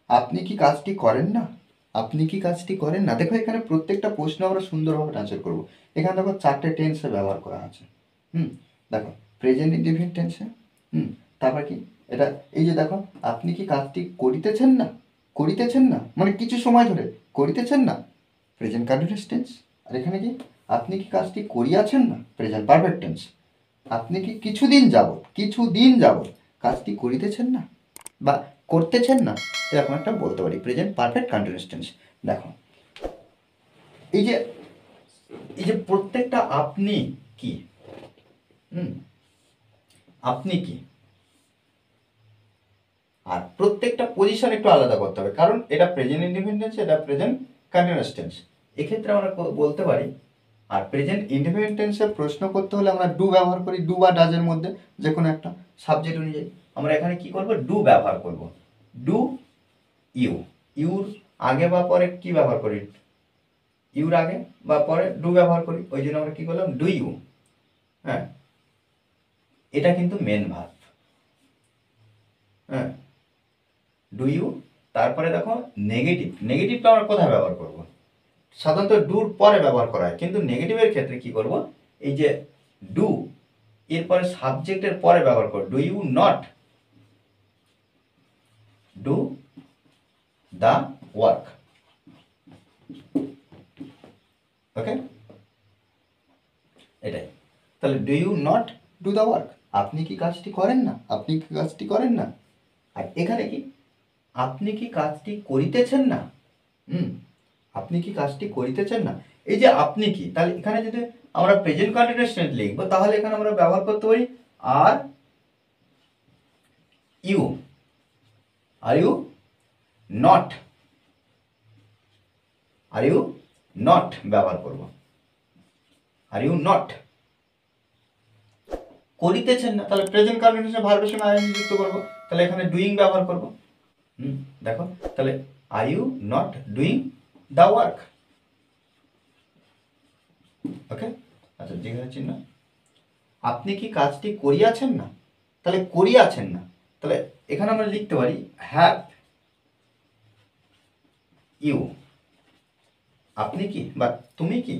আপনি কি কাজটি করেন না? আপনি কি কাজটি করেন না? দেখো এখানে প্রত্যেকটা প্রশ্ন আমরা সুন্দরভাবে অ্যান্সার করব। এখানে দেখো 4টে টেন্সে ব্যবহার করা আছে। হুম? দেখো প্রেজেন্ট ইনডিফিনিট টেন্সে। হুম? তারপর কি? এটা এই যে দেখো, আপনি কি কাজটি করিতেছেন না? করিতেছেন না? মানে কিছু সময় ধরে করিতেছেন না? Present continuous tense. আর এখানে কি? আপনি কি কাজটি করিয়াছেন না? Present perfect tense. আপনি কি কিছুদিন যাবত কাজটি করিতেছেন না বা করতেছেন না, এরকম একটা বলতে পারি প্রেজেন্ট পারফেক্ট কন্টিনিউয়াস টেন্স। দেখো এই যে প্রত্যেকটা আপনি কি, আপনি কি, আর প্রত্যেকটা পজিশন একটু আলাদা করতে হবে, কারণ এটা প্রেজেন্ট ইনডিফিনিট টেন্স, এটা প্রেজেন্ট কন্টিনিউয়াস টেন্স। এক্ষেত্রে আমরা বলতে পারি। আর প্রেজেন্ট ইনডিফিনিট টেন্সের প্রশ্ন করতে হলে আমরা ডু ব্যবহার করি, ডু বা ডাজের মধ্যে যে কোনো একটা সাবজেক্ট অনুযায়ী আমরা এখানে কি করব, ডু ব্যবহার করব। ডু ইউ, ইউর আগে বা পরে কি ব্যবহার করি, ইউর আগে বা পরে ডু ব্যবহার করি, ওই জন্য আমরা কি করলাম, ডু ইউ। হ্যাঁ, এটা কিন্তু মেন ভার্ব। হ্যাঁ, ডু ইউ। তারপরে দেখো নেগেটিভটা আমরা কোথায় ব্যবহার করব, সাধারণত ডুর পরে ব্যবহার করা হয়, কিন্তু নেগেটিভের ক্ষেত্রে কি করব, এই যে ডু এরপরে সাবজেক্টের পরে ব্যবহার করব। Do you not do the work. Okay, এটাই। তাহলে do you not do the work, আপনি কি কাজটি করেন না? আপনি কি কাজটি করেন না? আর এখানে কি, আপনি কি কাজটি করিতেছেন না? আপনি কি কাজটি করিতেছেন না, এই যে আপনি কি, তাহলে এখানে যদি আমরা প্রেজেন্ট কন্টিনিউয়াস টেন্স লিখবো, তাহলে এখানে আমরা ব্যবহার করতে পারি are you. Are you not, are you not ব্যবহার করব। আর ইউ নট করিতেছেন না, তাহলে প্রেজেন্ট কন্টিনিউয়াস ভার্বের সঙ্গে আইএনজি যুক্ত করব, তাহলে এখানে ডুইং ব্যবহার করব। দেখো তাহলে are you not doing the work. Okay, আচ্ছা জিজ্ঞাসা চিহ্ন, আপনি কি কাজটি করিয়াছেন না, তাহলে করিয়াছেন না, তাহলে এখানে আমরা লিখতে পারি হ্যাভ ইউ, আপনি কি বা তুমি কি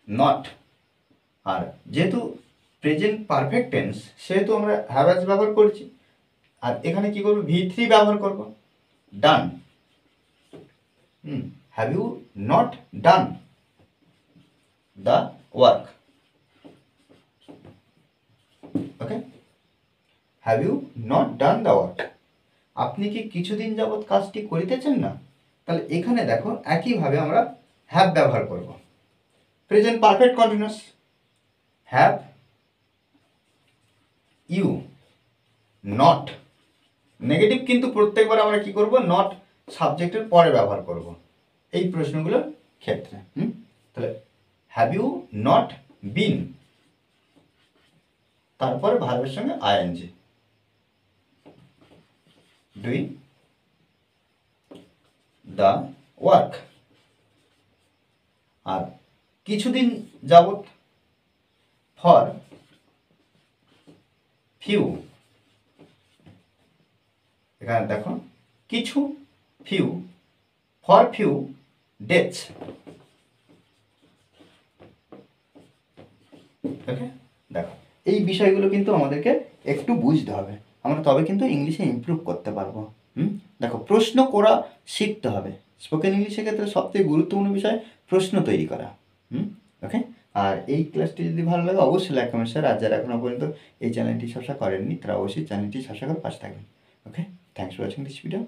নট। আর যেহেতু প্রেজেন্ট পারফেক্ট টেন্স, সেহেতু আমরা হ্যাভ হ্যাজ ব্যবহার করছি, আর এখানে কি করব, V3 ব্যবহার করব, done. Have you not done the work. Okay, have you not done the work, আপনি কি কিছুদিন যাবৎ কাজটি করিতেছেন না, তাহলে এখানে দেখো একইভাবে আমরা হ্যাভ ব্যবহার করব। Present perfect continuous, have you not, negative কিন্তু প্রত্যেকবার আমরা কি করব, নট সাবজেক্টের পরে ব্যবহার করব এই প্রশ্নগুলোর ক্ষেত্রে। তাহলে হ্যাভ ইউ নট বিন, তারপরে ভার্বের সঙ্গে আইএনজি, ডুইং দ্য ওয়ার্ক। আর কিছুদিন যাবত, ফর ফিউ, এখানে দেখো কিছু, ফিউ, ফর ফিউ ডেটস। ওকে, দেখো এই বিষয়গুলো কিন্তু আমাদেরকে একটু বুঝতে হবে, আমরা তবে কিন্তু ইংলিশে ইমপ্রুভ করতে পারবো। দেখো প্রশ্ন করা শিখতে হবে, স্পোকেন ইংলিশের ক্ষেত্রে সবথেকে গুরুত্বপূর্ণ বিষয় প্রশ্ন তৈরি করা। ওকে, আর এই ক্লাসটি যদি ভালো লাগে অবশ্যই লাইক কমেন্ট শেয়ার, আর যারা এখনও পর্যন্ত এই চ্যানেলটি সাবস্ক্রাইব করেননি তারা অবশ্যই চ্যানেলটি সাবস্ক্রাইব করে পাশে থাকবেন। Okay, thanks for watching this video.